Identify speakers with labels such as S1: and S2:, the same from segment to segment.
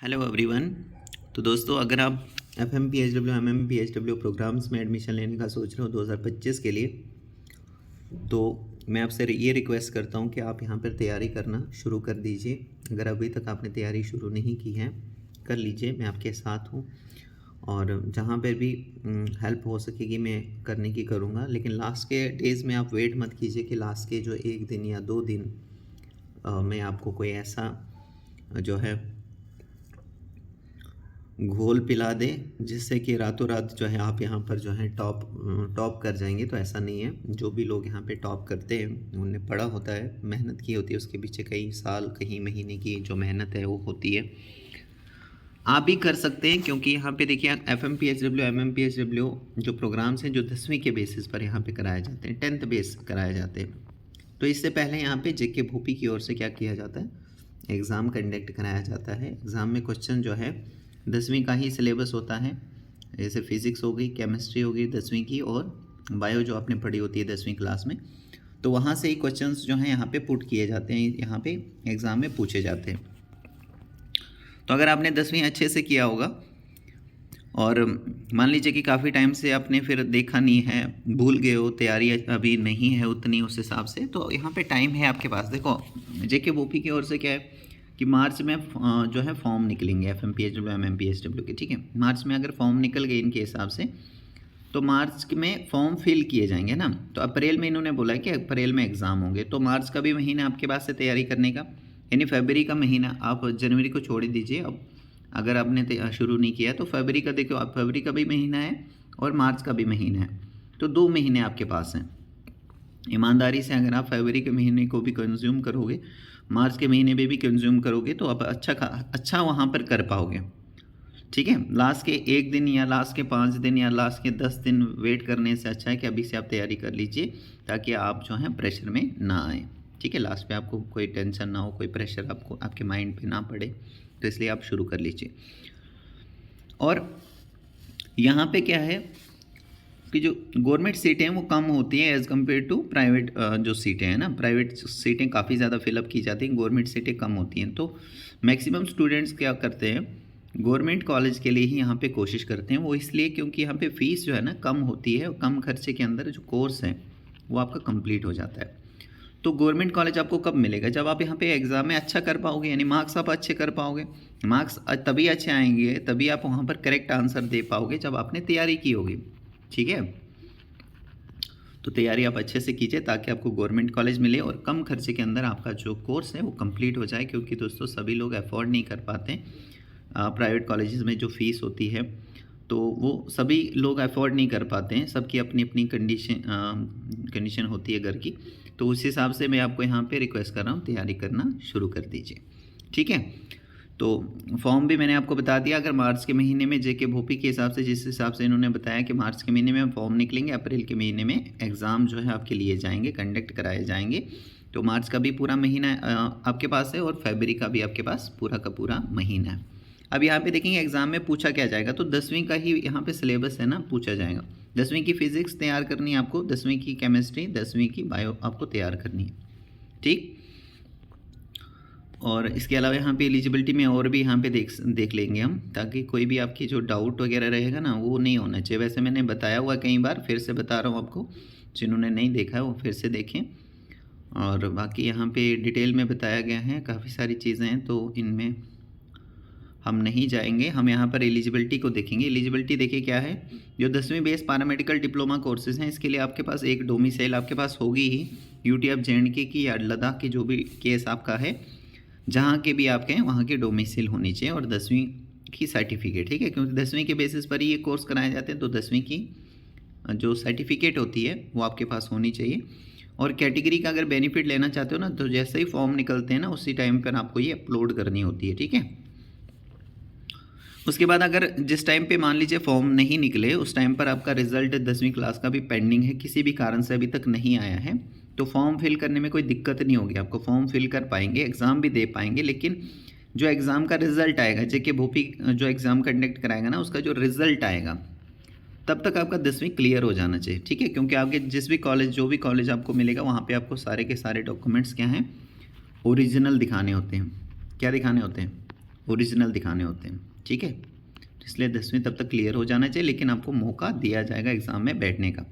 S1: Hello everyone. तो दोस्तों, अगर आप FM PHW MM PHW programmes में एडमिशन लेने का सोच रहे हो 2025 के लिए, तो मैं आपसे ये रिक्वेस्ट करता हूँ कि आप यहाँ पर तैयारी करना शुरू कर दीजिए। अगर अभी तक आपने तैयारी शुरू नहीं की है, कर लीजिए, मैं आपके साथ हूँ और जहाँ पर भी हेल्प हो सकेगी मैं करने की करूँगा। लेकिन लास्ट के डेज़ में आप वेट मत कीजिए कि लास्ट के जो 1 दिन या 2 दिन में आपको कोई ऐसा जो है घोल पिला दे जिससे कि रातों रात जो है आप यहाँ पर जो है टॉप कर जाएंगे। तो ऐसा नहीं है। जो भी लोग यहाँ पे टॉप करते हैं उन्होंने पढ़ा होता है, मेहनत की होती है, उसके पीछे कई साल कई महीने की जो मेहनत है वो होती है। आप भी कर सकते हैं, क्योंकि यहाँ पे देखिए FM PHW MM PHW जो प्रोग्राम्स हैं जो 10वीं के बेसिस पर यहाँ पे कराए जाते हैं, 10th बेस कराए जाते हैं। तो इससे पहले यहाँ पे JK भोपी की ओर से क्या किया जाता है, एग्ज़ाम कंडक्ट कराया जाता है। एग्ज़ाम में क्वेश्चन जो है 10वीं का ही सिलेबस होता है, जैसे फिज़िक्स हो गई, केमिस्ट्री हो गई 10वीं की, और बायो जो आपने पढ़ी होती है 10वीं क्लास में, तो वहाँ से ही क्वेश्चंस जो हैं यहाँ पे पुट किए जाते हैं, यहाँ पे एग्ज़ाम में पूछे जाते हैं। तो अगर आपने 10वीं अच्छे से किया होगा और मान लीजिए कि काफ़ी टाइम से आपने फिर देखा नहीं है, भूल गए हो, तैयारी अभी नहीं है उतनी उस हिसाब से, तो यहाँ पे टाइम है आपके पास। देखो JK भोपी की ओर से क्या है कि मार्च में जो है फॉर्म निकलेंगे FM PHW MM PHW के, ठीक है। मार्च में अगर फॉर्म निकल गए इनके हिसाब से, तो मार्च में फॉर्म फिल किए जाएंगे ना। तो अप्रैल में इन्होंने बोला है कि अप्रैल में एग्ज़ाम होंगे, तो मार्च का भी महीना आपके पास से तैयारी करने का, यानी फरवरी का महीना आप जनवरी को छोड़ दीजिए। अब अगर आपने शुरू नहीं किया तो फरवरी का देखो, अब फरवरी का भी महीना है और मार्च का भी महीना है, तो 2 महीने आपके पास हैं। ईमानदारी से अगर आप फरवरी के महीने को भी कंज्यूम करोगे, मार्च के महीने में भी कंज्यूम करोगे, तो आप अच्छा वहाँ पर कर पाओगे, ठीक है। लास्ट के 1 दिन या लास्ट के 5 दिन या लास्ट के 10 दिन वेट करने से अच्छा है कि अभी से आप तैयारी कर लीजिए, ताकि आप जो है प्रेशर में ना आए, ठीक है। लास्ट पे आपको कोई टेंशन ना हो, कोई प्रेशर आपको आपके माइंड पे ना पड़े, तो इसलिए आप शुरू कर लीजिए। और यहाँ पे क्या है कि जो गवर्नमेंट सीटें हैं वो कम होती हैं एज़ कम्पेयर टू प्राइवेट जो सीटें हैं ना। प्राइवेट सीटें काफ़ी ज़्यादा फिलअप की जाती हैं, गवर्नमेंट सीटें कम होती हैं। तो मैक्सिमम स्टूडेंट्स क्या करते हैं, गवर्नमेंट कॉलेज के लिए ही यहाँ पे कोशिश करते हैं। वो इसलिए क्योंकि यहाँ पे फ़ीस जो है ना कम होती है, और कम खर्चे के अंदर जो कोर्स है वो आपका कंप्लीट हो जाता है। तो गवर्नमेंट कॉलेज आपको कब मिलेगा, जब आप यहाँ पे एग्ज़ाम में अच्छा कर पाओगे, यानी मार्क्स आप अच्छे कर पाओगे। मार्क्स तभी अच्छे आएंगे, तभी आप वहाँ पर करेक्ट आंसर दे पाओगे जब आपने तैयारी की होगी, ठीक है। तो तैयारी आप अच्छे से कीजिए ताकि आपको गवर्नमेंट कॉलेज मिले और कम खर्चे के अंदर आपका जो कोर्स है वो कंप्लीट हो जाए। क्योंकि दोस्तों सभी लोग अफोर्ड नहीं कर पाते प्राइवेट कॉलेजेस में जो फ़ीस होती है, तो वो सभी लोग अफोर्ड नहीं कर पाते हैं। सबकी अपनी अपनी कंडीशन होती है घर की, तो उस हिसाब से मैं आपको यहाँ पे रिक्वेस्ट कर रहा हूँ, तैयारी करना शुरू कर दीजिए, ठीक है। तो फॉर्म भी मैंने आपको बता दिया। अगर मार्च के महीने में JK भोपी के हिसाब से, जिस हिसाब से इन्होंने बताया कि मार्च के महीने में फॉर्म निकलेंगे, अप्रैल के महीने में एग्ज़ाम जो है आपके लिए जाएंगे, कंडक्ट कराए जाएंगे, तो मार्च का भी पूरा महीना आपके पास है और फरवरी का भी आपके पास पूरा का पूरा महीना है। अब यहाँ पे देखेंगे एग्ज़ाम में पूछा क्या जाएगा, तो 10वीं का ही यहाँ पे सिलेबस है ना, पूछा जाएगा। 10वीं की फ़िज़िक्स तैयार करनी है आपको, 10वीं की केमिस्ट्री, 10वीं की बायो आपको तैयार करनी है, ठीक। और इसके अलावा यहाँ पे एलिजिबिलिटी में और भी यहाँ पे देख लेंगे हम, ताकि कोई भी आपकी जो डाउट वगैरह रहेगा ना वो नहीं होना चाहिए। वैसे मैंने बताया हुआ कई बार, फिर से बता रहा हूँ आपको, जिन्होंने नहीं देखा है वो फिर से देखें। और बाकी यहाँ पे डिटेल में बताया गया है, काफ़ी सारी चीज़ें हैं, तो इनमें हम नहीं जाएंगे। हम यहाँ पर एलिजिबिलिटी को देखेंगे। एलिजिबिलिटी देखिए क्या है, जो 10वीं बेस पैरामेडिकल डिप्लोमा कोर्सेज़ हैं, इसके लिए आपके पास एक डोमिसाइल आपके पास होगी ही, UT ऑफ JNK की या लद्दाख की, जो भी केस आपका है, जहाँ के भी आपके हैं वहाँ के डोमिसाइल होनी चाहिए, और 10वीं की सर्टिफिकेट, ठीक है। क्योंकि 10वीं के बेसिस पर ही ये कोर्स कराए जाते हैं, तो 10वीं की जो सर्टिफिकेट होती है वो आपके पास होनी चाहिए। और कैटेगरी का अगर बेनिफिट लेना चाहते हो ना, तो जैसे ही फॉर्म निकलते हैं ना उसी टाइम पर आपको ये अपलोड करनी होती है, ठीक है। उसके बाद अगर जिस टाइम पे मान लीजिए फॉर्म नहीं निकले, उस टाइम पर आपका रिजल्ट 10वीं क्लास का भी पेंडिंग है, किसी भी कारण से अभी तक नहीं आया है, तो फॉर्म फिल करने में कोई दिक्कत नहीं होगी आपको। फॉर्म फिल कर पाएंगे, एग्ज़ाम भी दे पाएंगे, लेकिन जो एग्ज़ाम का रिज़ल्ट आएगा, JK भोपी जो एग्ज़ाम कंडक्ट कराएगा ना, उसका जो रिज़ल्ट आएगा तब तक आपका 10वीं क्लियर हो जाना चाहिए, ठीक है। क्योंकि आपके जिस भी कॉलेज, जो भी कॉलेज आपको मिलेगा, वहाँ पर आपको सारे के सारे डॉक्यूमेंट्स क्या हैं, ओरिजिनल दिखाने होते हैं। क्या दिखाने होते हैं, ओरिजिनल दिखाने होते हैं, ठीक है। इसलिए 10वीं तब तक क्लियर हो जाना चाहिए, लेकिन आपको मौका दिया जाएगा एग्ज़ाम में बैठने का।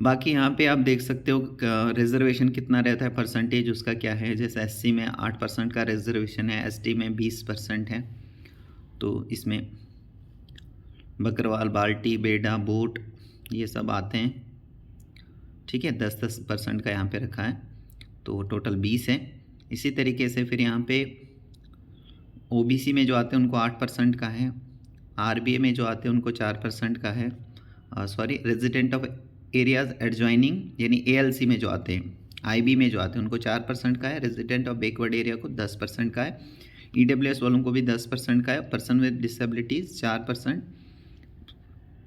S1: बाकी यहाँ पे आप देख सकते हो रिजर्वेशन कितना रहता है, परसेंटेज उसका क्या है। जैसे एससी में 8% का रिजर्वेशन है, एसटी में 20% है। तो इसमें बकरवाल, बाल्टी, बेडा, बोट ये सब आते हैं, ठीक है। 10% का यहाँ पे रखा है, तो टोटल 20 है। इसी तरीके से फिर यहाँ पे ओबीसी में जो आते हैं उनको 8% का है, आरबीए में जो आते हैं उनको 4% का है, sorry resident of areas adjoining यानी एएलसी में जो आते हैं, आईबी में जो आते हैं उनको 4% का है, रेजिडेंट ऑफ बैकवर्ड एरिया को 10% का है, ईडब्ल्यूएस वालों को भी 10% का है, पर्सन विद डिसेबिलिटीज़ 4%।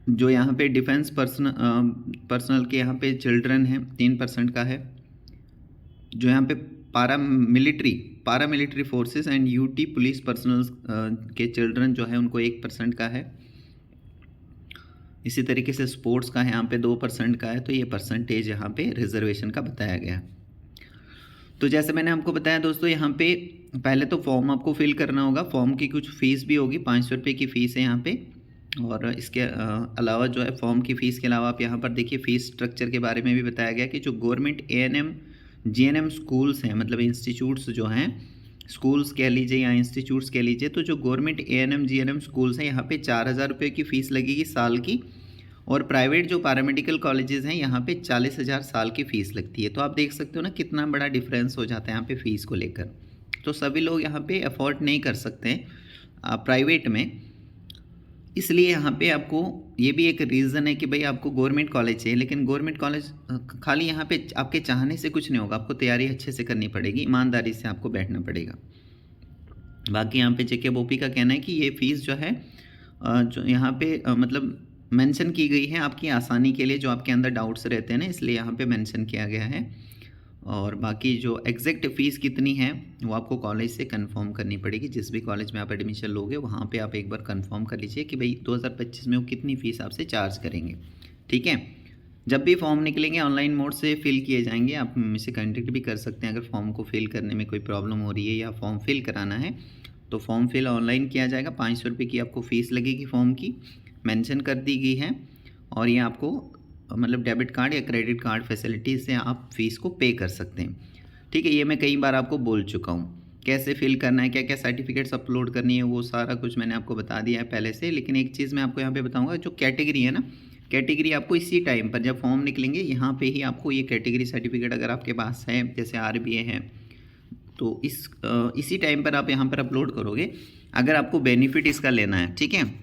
S1: जो यहाँ पे डिफेंस पर्सनल के यहाँ पे चिल्ड्रन हैं 3% का है। जो यहाँ पे paramilitary forces and UT police personal के चिल्ड्रन जो है उनको 1% का है। इसी तरीके से स्पोर्ट्स का यहाँ पे 2% का है। तो ये परसेंटेज यहाँ पे रिजर्वेशन का बताया गया। तो जैसे मैंने आपको बताया दोस्तों, यहाँ पे पहले तो फॉर्म आपको फिल करना होगा। फॉर्म की कुछ फ़ीस भी होगी, 500 रुपये की फ़ीस है यहाँ पे। और इसके अलावा जो है फॉर्म की फ़ीस के अलावा आप यहाँ पर देखिए फ़ीस स्ट्रक्चर के बारे में भी बताया गया कि जो गवर्नमेंट एएनएम जीएनएम स्कूल्स हैं, मतलब इंस्टीट्यूट्स जो हैं, स्कूल्स कह लीजिए या इंस्टीट्यूट्स कह लीजिए, तो जो गवर्नमेंट एएनएम जीएनएम स्कूल्स हैं यहाँ पे 4000 रुपये की फ़ीस लगेगी साल की। और प्राइवेट जो पैरामेडिकल कॉलेजेस हैं यहाँ पे 40,000 साल की फ़ीस लगती है। तो आप देख सकते हो ना कितना बड़ा डिफरेंस हो जाता है यहाँ पे फ़ीस को लेकर। तो सभी लोग यहाँ पे अफोर्ड नहीं कर सकते हैं प्राइवेट में, इसलिए यहाँ पे आपको ये भी एक रीज़न है कि भाई आपको गवर्नमेंट कॉलेज चाहिए। लेकिन गवर्नमेंट कॉलेज खाली यहाँ पे आपके चाहने से कुछ नहीं होगा, आपको तैयारी अच्छे से करनी पड़ेगी, ईमानदारी से आपको बैठना पड़ेगा। बाकी यहाँ पे जेकेबोपी का कहना है कि ये फ़ीस जो है जो यहाँ पे मतलब मेंशन की गई है आपकी आसानी के लिए, जो आपके अंदर डाउट्स रहते हैं ना, इसलिए यहाँ पे मेंशन किया गया है। और बाकी जो एग्जैक्ट फ़ीस कितनी है वो आपको कॉलेज से कंफर्म करनी पड़ेगी। जिस भी कॉलेज में आप एडमिशन लोगे वहाँ पे आप एक बार कंफर्म कर लीजिए कि भाई 2025 में वो कितनी फ़ीस आपसे चार्ज करेंगे, ठीक है। जब भी फॉर्म निकलेंगे ऑनलाइन मोड से फिल किए जाएंगे, आप मुझसे कॉन्टेक्ट भी कर सकते हैं अगर फॉर्म को फिल करने में कोई प्रॉब्लम हो रही है या फॉर्म फिल कराना है। तो फॉर्म फिल ऑनलाइन किया जाएगा, 500 रुपये की आपको फ़ीस लगेगी फॉर्म की, मेंशन कर दी गई है। और ये आपको मतलब डेबिट कार्ड या क्रेडिट कार्ड फैसिलिटी से आप फ़ीस को पे कर सकते हैं, ठीक है। ये मैं कई बार आपको बोल चुका हूँ कैसे फिल करना है, क्या क्या सर्टिफिकेट्स अपलोड करनी है, वो सारा कुछ मैंने आपको बता दिया है पहले से। लेकिन एक चीज़ मैं आपको यहाँ पे बताऊँगा, जो कैटेगरी है ना, कैटेगरी आपको इसी टाइम पर जब फॉर्म निकलेंगे यहाँ पे ही आपको ये कैटेगरी सर्टिफिकेट अगर आपके पास है, जैसे आरबीए है, तो इसी टाइम पर आप यहाँ पर अपलोड करोगे अगर आपको बेनिफिट इसका लेना है, ठीक है।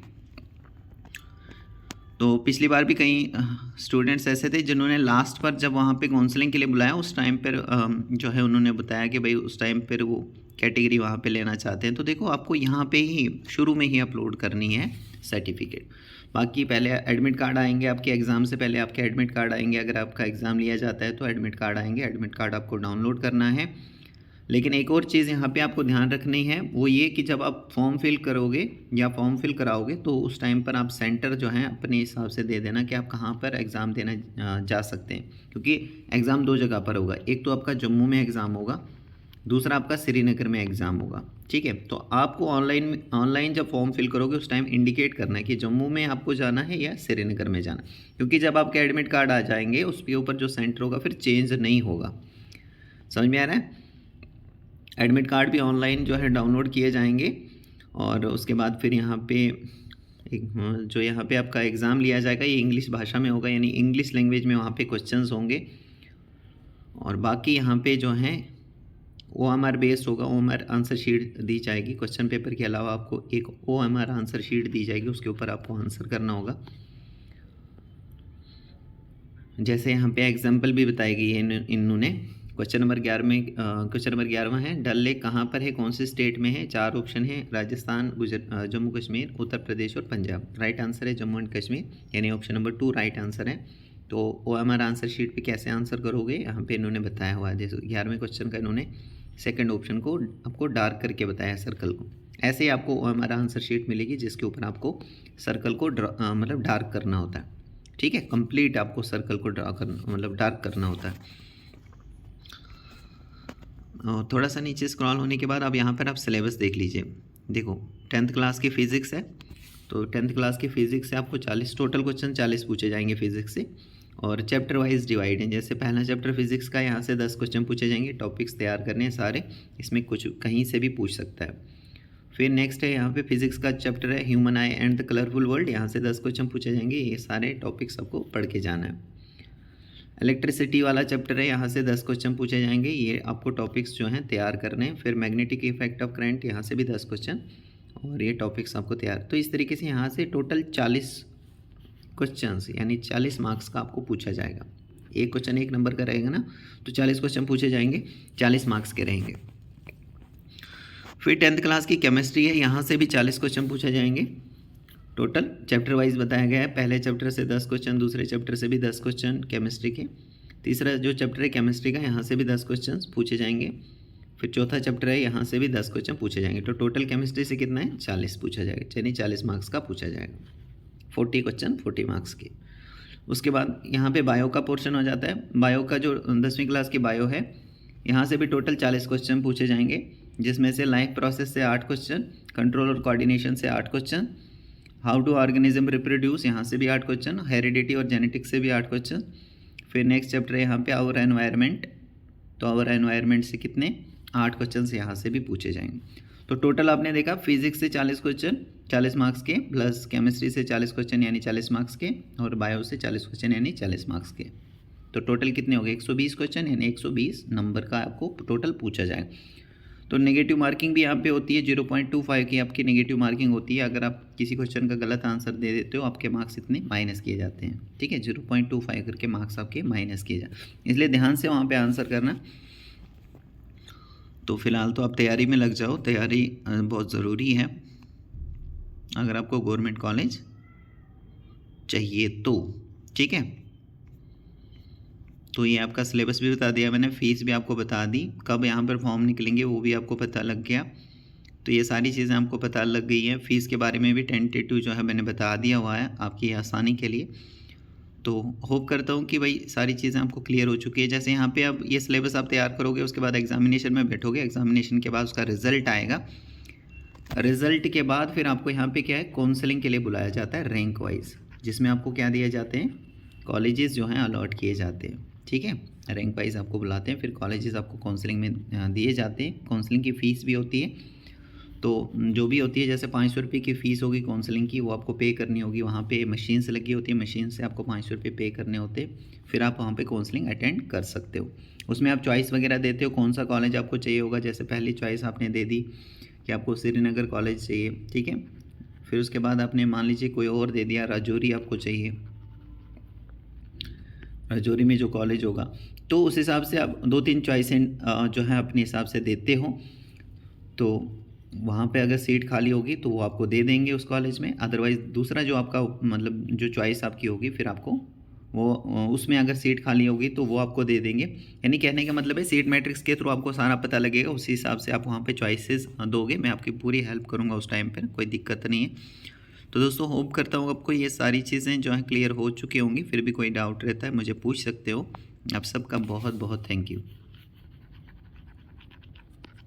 S1: तो पिछली बार भी कई स्टूडेंट्स ऐसे थे जिन्होंने लास्ट पर जब वहाँ पे काउंसलिंग के लिए बुलाया उस टाइम पर जो है उन्होंने बताया कि भाई उस टाइम पर वो कैटेगरी वहाँ पे लेना चाहते हैं। तो देखो आपको यहाँ पे ही शुरू में ही अपलोड करनी है सर्टिफिकेट। बाकी पहले एडमिट कार्ड आएंगे आपके एग्ज़ाम से पहले, आपके एडमिट कार्ड आएंगे। अगर आपका एग्ज़ाम लिया जाता है तो एडमिट कार्ड आएंगे, एडमिट कार्ड आपको डाउनलोड करना है। लेकिन एक और चीज़ यहाँ पे आपको ध्यान रखनी है, वो ये कि जब आप फॉर्म फिल करोगे या फॉर्म फिल कराओगे तो उस टाइम पर आप सेंटर जो है अपने हिसाब से दे देना कि आप कहाँ पर एग्ज़ाम देना जा सकते हैं। क्योंकि एग्ज़ाम 2 जगह पर होगा, एक तो आपका जम्मू में एग्ज़ाम होगा, दूसरा आपका श्रीनगर में एग्ज़ाम होगा, ठीक है। तो आपको ऑनलाइन जब फॉर्म फिल करोगे उस टाइम इंडिकेट करना है कि जम्मू में आपको जाना है या श्रीनगर में जाना है। क्योंकि जब आपके एडमिट कार्ड आ जाएंगे उसके ऊपर जो सेंटर होगा फिर चेंज नहीं होगा। समझ में आ रहा है? एडमिट कार्ड भी ऑनलाइन जो है डाउनलोड किए जाएंगे। और उसके बाद फिर यहाँ पे एक जो यहाँ पे आपका एग्ज़ाम लिया जाएगा ये इंग्लिश भाषा में होगा, यानी इंग्लिश लैंग्वेज में वहाँ पे क्वेश्चंस होंगे। और बाकी यहाँ पे जो हैं OMR बेस्ड होगा, OMR आंसर शीट दी जाएगी। क्वेश्चन पेपर के अलावा आपको एक OMR आंसर शीट दी जाएगी, उसके ऊपर आपको आंसर करना होगा। जैसे यहाँ पे एग्जाम्पल भी बताई गई है इन्होंने। क्वेश्चन नंबर 11वां है, डल लेक कहाँ पर है, कौन से स्टेट में है। 4 ऑप्शन है, राजस्थान, जम्मू कश्मीर, उत्तर प्रदेश और पंजाब। राइट आंसर है जम्मू एंड कश्मीर, यानी ऑप्शन नंबर 2 राइट आंसर है। तो OMR आंसर शीट पे कैसे आंसर करोगे यहाँ पे इन्होंने बताया हुआ है। जैसे 11वें क्वेश्चन का इन्होंने सेकंड ऑप्शन को आपको डार्क करके बताया सर्कल को। ऐसे ही आपको OMR आंसर शीट मिलेगी जिसके ऊपर आपको सर्कल को मतलब डार्क करना होता है, ठीक है। कंप्लीट आपको सर्कल को ड्रा करना मतलब डार्क करना होता है। थोड़ा सा नीचे स्क्रॉल होने के बाद अब यहाँ पर आप सिलेबस देख लीजिए। देखो 10th क्लास की फ़िज़िक्स है, तो 10th क्लास की फ़िज़िक्स से आपको 40 टोटल क्वेश्चन 40 पूछे जाएंगे फिज़िक्स से, और चैप्टर वाइज डिवाइड है। जैसे पहला चैप्टर फिज़िक्स का, यहाँ से 10 क्वेश्चन पूछे जाएंगे, टॉपिक्स तैयार करने हैं सारे, इसमें कुछ कहीं से भी पूछ सकता है। फिर नेक्स्ट है यहाँ पे फिज़िक्स का चैप्टर है human I and the colourful world, यहाँ से 10 क्वेश्चन पूछे जाएंगे, ये सारे टॉपिक्स आपको पढ़ के जाना है। इलेक्ट्रिसिटी वाला चैप्टर है, यहाँ से 10 क्वेश्चन पूछे जाएंगे, ये आपको टॉपिक्स जो हैं तैयार करने हैं। फिर मैग्नेटिक इफेक्ट ऑफ करंट, यहाँ से भी 10 क्वेश्चन, और ये टॉपिक्स आपको तैयार। तो इस तरीके से यहाँ से टोटल 40 क्वेश्चंस यानी 40 मार्क्स का आपको पूछा जाएगा। एक क्वेश्चन 1 नंबर का रहेगा ना, तो 40 क्वेश्चन पूछे जाएंगे, 40 मार्क्स के रहेंगे। फिर 10th क्लास की केमिस्ट्री है, यहाँ से भी 40 क्वेश्चन पूछे जाएंगे। टोटल चैप्टर वाइज बताया गया है, पहले चैप्टर से 10 क्वेश्चन, दूसरे चैप्टर से भी 10 क्वेश्चन केमिस्ट्री के, तीसरा जो चैप्टर है केमिस्ट्री का, यहाँ से भी 10 क्वेश्चन पूछे जाएंगे। फिर चौथा चैप्टर है, यहाँ से भी 10 क्वेश्चन पूछे जाएंगे। तो टोटल केमिस्ट्री से कितना है, 40 पूछा जाएगा, यानी 40 मार्क्स का पूछा जाएगा, 40 क्वेश्चन 40 मार्क्स के। उसके बाद यहाँ पे बायो का पोर्शन हो जाता है। बायो का जो 10वीं क्लास की बायो है, यहाँ से भी टोटल 40 क्वेश्चन पूछे जाएंगे, जिसमें से लाइफ प्रोसेस से 8 क्वेश्चन, कंट्रोल और कोऑर्डिनेशन से 8 question, how to organism reproduce, यहाँ से भी 8 क्वेश्चन, हेरिडिटी और जेनेटिक्स से भी 8 क्वेश्चन। फिर नेक्स्ट चैप्टर है यहाँ पे आवर एनवायरनमेंट, तो आवर एनवायरनमेंट से कितने 8 क्वेश्चन यहाँ से भी पूछे जाएंगे। तो टोटल आपने देखा फिजिक्स से 40 क्वेश्चन 40 मार्क्स के, प्लस केमिस्ट्री से 40 क्वेश्चन यानी 40 मार्क्स के, और बायो से 40 क्वेश्चन यानी 40 मार्क्स के। तो टोटल कितने हो गए, 120 क्वेश्चन यानी 120 नंबर का आपको टोटल पूछा जाएगा। तो नेगेटिव मार्किंग भी यहाँ पे होती है, 0.25 की आपकी नेगेटिव मार्किंग होती है। अगर आप किसी क्वेश्चन का गलत आंसर दे देते हो, आपके मार्क्स इतने माइनस किए जाते हैं, ठीक है, 0.25 करके मार्क्स आपके माइनस किए जाते हैं, इसलिए ध्यान से वहाँ पे आंसर करना। तो फिलहाल तो आप तैयारी में लग जाओ, तैयारी बहुत ज़रूरी है अगर आपको गवर्नमेंट कॉलेज चाहिए तो, ठीक है। तो ये आपका सिलेबस भी बता दिया मैंने, फ़ीस भी आपको बता दी, कब यहाँ पर फॉर्म निकलेंगे वो भी आपको पता लग गया। तो ये सारी चीज़ें आपको पता लग गई हैं। फ़ीस के बारे में भी टेंटेटिव जो है मैंने बता दिया हुआ है आपकी आसानी के लिए। तो होप करता हूँ कि भाई सारी चीज़ें आपको क्लियर हो चुकी है। जैसे यहाँ पे अब ये सिलेबस आप तैयार करोगे, उसके बाद एग्जामिनेशन में बैठोगे, एग्जामिनेशन के बाद उसका रिज़ल्ट आएगा, रिज़ल्ट के बाद फिर आपको यहाँ पे क्या है, काउंसलिंग के लिए बुलाया जाता है रैंक वाइज, जिसमें आपको क्या दिए जाते हैं, कॉलेजेस जो हैं अलॉट किए जाते हैं, ठीक है। रैंक वाइज आपको बुलाते हैं, फिर कॉलेजेस आपको काउंसलिंग में दिए जाते हैं। काउंसलिंग की फ़ीस भी होती है, तो जो भी होती है, जैसे 500 रुपये की फ़ीस होगी काउंसलिंग की, वो आपको पे करनी होगी। वहाँ पे मशीन से लगी होती है, मशीन से आपको 500 रुपये पे करने होते हैं, फिर आप वहाँ पे काउंसलिंग अटेंड कर सकते हो। उसमें आप चॉइस वगैरह देते हो, कौन सा कॉलेज आपको चाहिए होगा। जैसे पहली चॉइस आपने दे दी कि आपको श्रीनगर कॉलेज चाहिए, ठीक है। फिर उसके बाद आपने मान लीजिए कोई और दे दिया, राजौरी आपको चाहिए, राजौरी में जो कॉलेज होगा, तो उस हिसाब से आप 2-3 चॉइसें जो है अपने हिसाब से देते हो। तो वहाँ पे अगर सीट खाली होगी तो वो आपको दे देंगे उस कॉलेज में, अदरवाइज़ दूसरा जो आपका मतलब जो चॉइस आपकी होगी, फिर आपको वो उसमें अगर सीट खाली होगी तो वो आपको दे देंगे। यानी कहने का मतलब है सीट मैट्रिक्स के थ्रू आपको सारा पता लगेगा, उसी हिसाब से आप वहाँ पे चॉइसेस दोगे। मैं आपकी पूरी हेल्प करूँगा उस टाइम पर, कोई दिक्कत नहीं है। तो दोस्तों होप करता हूँ आपको ये सारी चीज़ें जो हैं क्लियर हो चुकी होंगी। फिर भी कोई डाउट रहता है मुझे पूछ सकते हो। आप सबका बहुत बहुत थैंक यू।